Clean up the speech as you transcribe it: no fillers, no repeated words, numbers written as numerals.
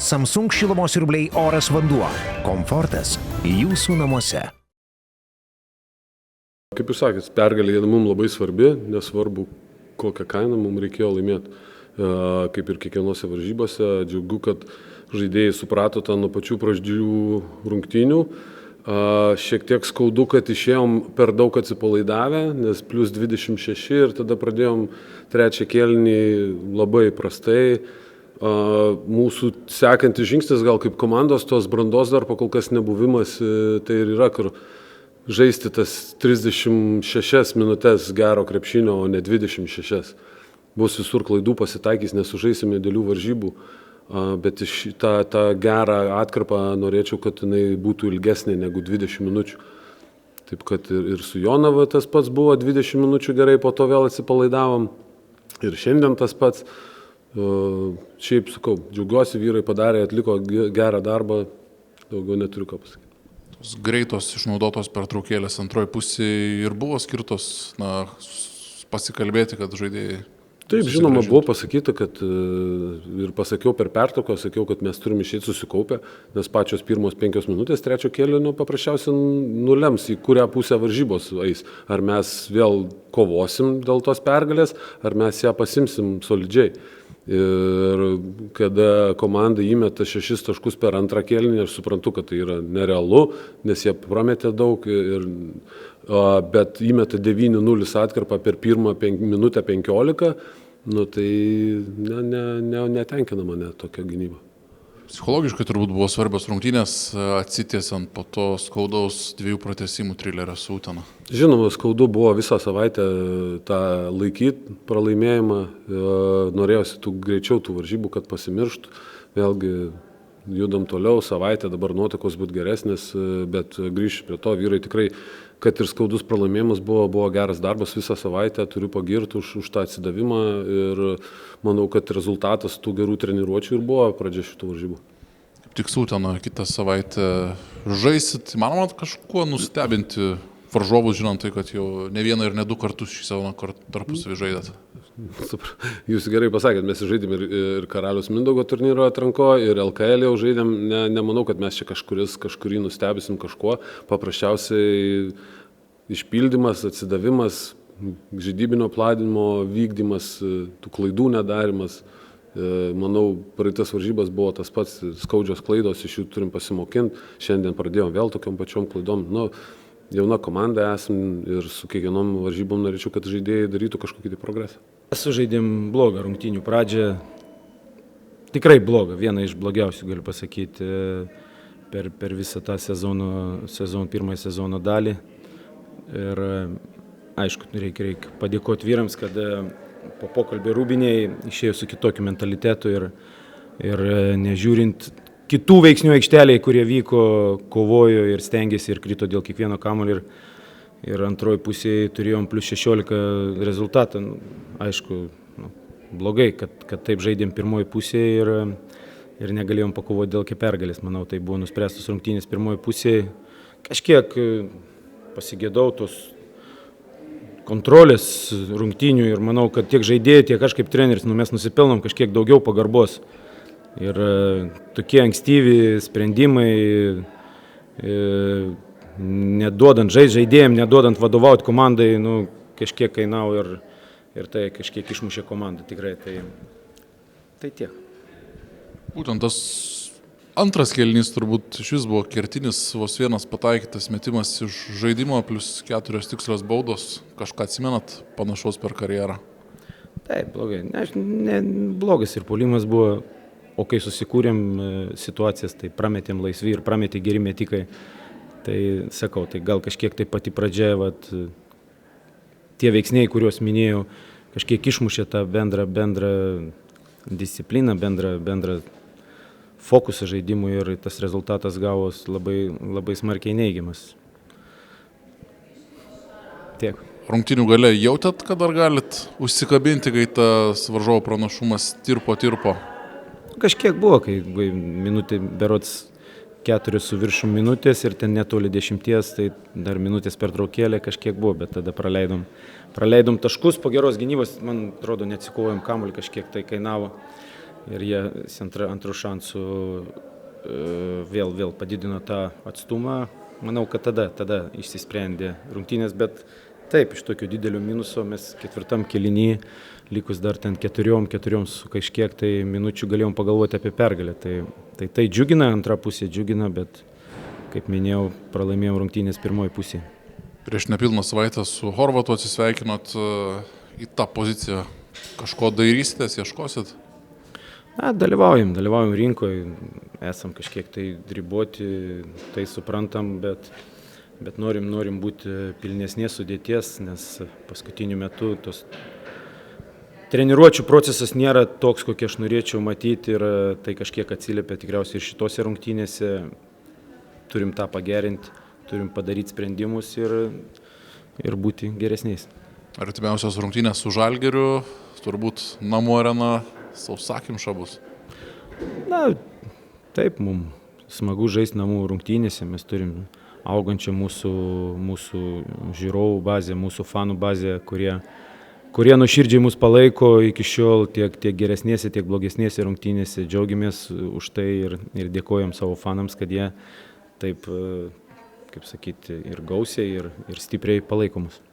Samsung šilumos siurbliai Oras vanduo. Komfortas jūsų namuose. Kaip jūs sakėt, pergalė mums labai svarbi, nesvarbu, kokią kainą mums reikėjo laimėti. Kaip ir kiekvienose varžybose, džiaugiu, kad žaidėjai suprato tą nuo pačių pradžių rungtynių. Šiek tiek skaudu, kad išėjom per daug atsipalaidavę, nes plus 26 ir tada pradėjom trečią kėlinį labai prastai. Mūsų sekantis žingsnis gal kaip komandos tos brandos dar pakol kas nebuvimas, tai ir yra, kur žaisti tas 36 minutės gero krepšinio, o ne 26. Bus visur klaidų pasitaikys, nesužaisime dėlių varžybų, bet tą gerą atkarpą norėčiau, kad jinai būtų ilgesnė negu 20 minučių. Taip kad ir su Jonava tas pats buvo, 20 minučių gerai, po to vėl atsipalaidavom. Ir šiandien tas pats. Šiaip sakau, džiaugiuosi, vyrai padarė, atliko gerą darbą, daugiau neturiu ką pasakyti. Tos greitos išnaudotos pertraukėlės antroji pusė ir buvo skirtos pasikalbėti, kad žaidėjai. Taip, žinoma, buvo pasakyta, kad ir pasakiau per pertrauką, sakiau, kad mes turime išeiti susikaupę, nes pačios pirmos 5 minutės trečio kėlinio paprasčiausiai nulems, į kurią pusę varžybos eis. Ar mes vėl kovosim dėl tos pergalės, ar mes ją pasimsim solidžiai. Ir kada komanda įmeta 6 taškus per antrą kėlinį, aš suprantu, kad tai yra nerealu, nes jie prametė daug, bet įmeta 9-0 atkarpą per pirmą minutę 15, tai netenkina mane tokia gynyba. Psichologiškai turbūt buvo svarbios rungtynės, atsitiesiant po to skaudaus 2 pratęsimų trilerio su Utena. Žinoma, skaudu buvo visą savaitę tą laikyti pralaimėjimą, norėjosi greičiau tų varžybų, kad pasimirštų. Vėlgi judam toliau, savaitę dabar nuotaikos būtų geresnės, bet grįžti prie to, vyrai tikrai, kad ir skaudus pralaimėjimas buvo geras darbas visą savaitę, turiu pagirti už tą atsidavimą ir manau, kad rezultatas tų gerų treniruočių ir buvo pradžia šitų varžybų. Tik su Utena kitą savaitę žaisit, manoma, kažkuo nustebinti varžovus, žinant tai, kad jau ne vieną ir ne 2 kartus šį sezoną tarpusavį žaidėt. Jūs gerai pasakėt, mes žaidėm ir Karaliaus Mindaugo turnyro atranko, ir LKL jau žaidėm, nemanau, kad mes čia kažkurį nustebisim kažkuo, paprasčiausiai išpildymas, atsidavimas, žaidybinio platinimo vykdymas, tų klaidų nedarimas. Manau, praeitas varžybas buvo tas pats, skaudžios klaidos, iš jų turim pasimokinti, šiandien pradėjom vėl tokiom pačiom klaidom. Jauna komanda esam ir su kiekvienom varžybom norėčiau, kad žaidėjai darytų kažkokį progresą. Sužaidėm blogą rungtynių pradžią, tikrai blogą, vieną iš blogiausių galiu pasakyti per visą tą pirmąją sezono dalį. Ir aišku, reikia padėkoti vyrams, kad po pokalbio rūbiniai išėjo su kitokiu mentalitetu ir nežiūrint kitų veiksnių aikšteliai, kurie vyko, kovojo ir stengėsi ir krito dėl kiekvieno kamuolio ir antroji pusėje turėjom plus 16 rezultatą. Aišku, blogai, kad taip žaidėm pirmoji pusėje ir negalėjom pakovoti dėl pergalės. Manau, tai buvo nuspręstos rungtynės pirmoji pusėje. Kažkiek pasigėdau tos kontrolės rungtynių ir manau, kad tiek žaidėjai, tiek aš kaip treneris, mes nusipelnom kažkiek daugiau pagarbos. Ir tokie ankstyvi sprendimai, neduodant žaidėjim, neduodant vadovauti komandai, kažkiek kainavo ir tai kažkiek išmušė komandą, tikrai. Tai tiek. Būtent tas antras kėlinys turbūt iš vis buvo kertinis, vos vienas pataikytas metimas iš žaidimo, plus 4 tikslios baudos. Kažką atsimenat panašaus per karjerą? Taip, blogai. Blogas ir puolimas buvo. O kai susikūrėm situacijas, tai prametėm laisvi ir prametė geri metikai. Tai sakau, tai gal kažkiek tai pati pradžia, tie veiksniai, kuriuos minėjau, kažkiek išmušė tą bendrą discipliną, bendrą fokusą žaidimui ir tas rezultatas gavos labai, labai smarkiai neigiamas. Tiek. Rungtynių gale jautėt, kad dar galit užsikabinti, kai tas varžovo pranašumas tirpo? Kažkiek buvo, kai minutė berods 4 su viršum minutės ir ten netoli 10, tai dar minutės pertraukėlė kažkiek buvo, bet tada praleidom taškus po geros gynybos, man atrodo, neatsikovojom kamuolį, kažkiek tai kainavo. ir jie antrų šansų vėl padidino tą atstumą. Manau, kad tada išsisprendė rungtynės, bet taip, iš tokio didelio minuso mes ketvirtam kėliny, likus dar ten keturiom su kažkiek tai minučių galėjom pagalvoti apie pergalę. Tai džiugina, antra pusė džiugina, bet, kaip minėjau, pralaimėjom rungtynės pirmoji pusė. Prieš nepilną savaitę su Horvatu atsisveikinot į tą poziciją. Kažko dairysitės, ieškosit? Dalyvaujam rinkoje, esam kažkiek tai riboti, tai suprantam, bet norim būti pilnesnės sudėties, nes paskutiniu metu tos treniruočių procesas nėra toks, kokį aš norėčiau matyti ir tai kažkiek atsiliepia tikriausiai ir šitose rungtynėse. Turim tą pagerinti, turim padaryti sprendimus ir būti geresniais. Artimiausios rungtynės su Žalgiriu, turbūt namų arena sausakimša bus. Taip, mums smagu žaisti namų rungtynėse, mes turim augančią mūsų žiūrovų bazę, mūsų fanų bazę, kurie nuoširdžiai mus palaiko iki šiol tiek geresnėse, tiek blogesnėse rungtynėse. Džiaugiamės už tai ir dėkojam savo fanams, kad jie taip, kaip sakyti, ir gausiai, ir stipriai palaiko mus.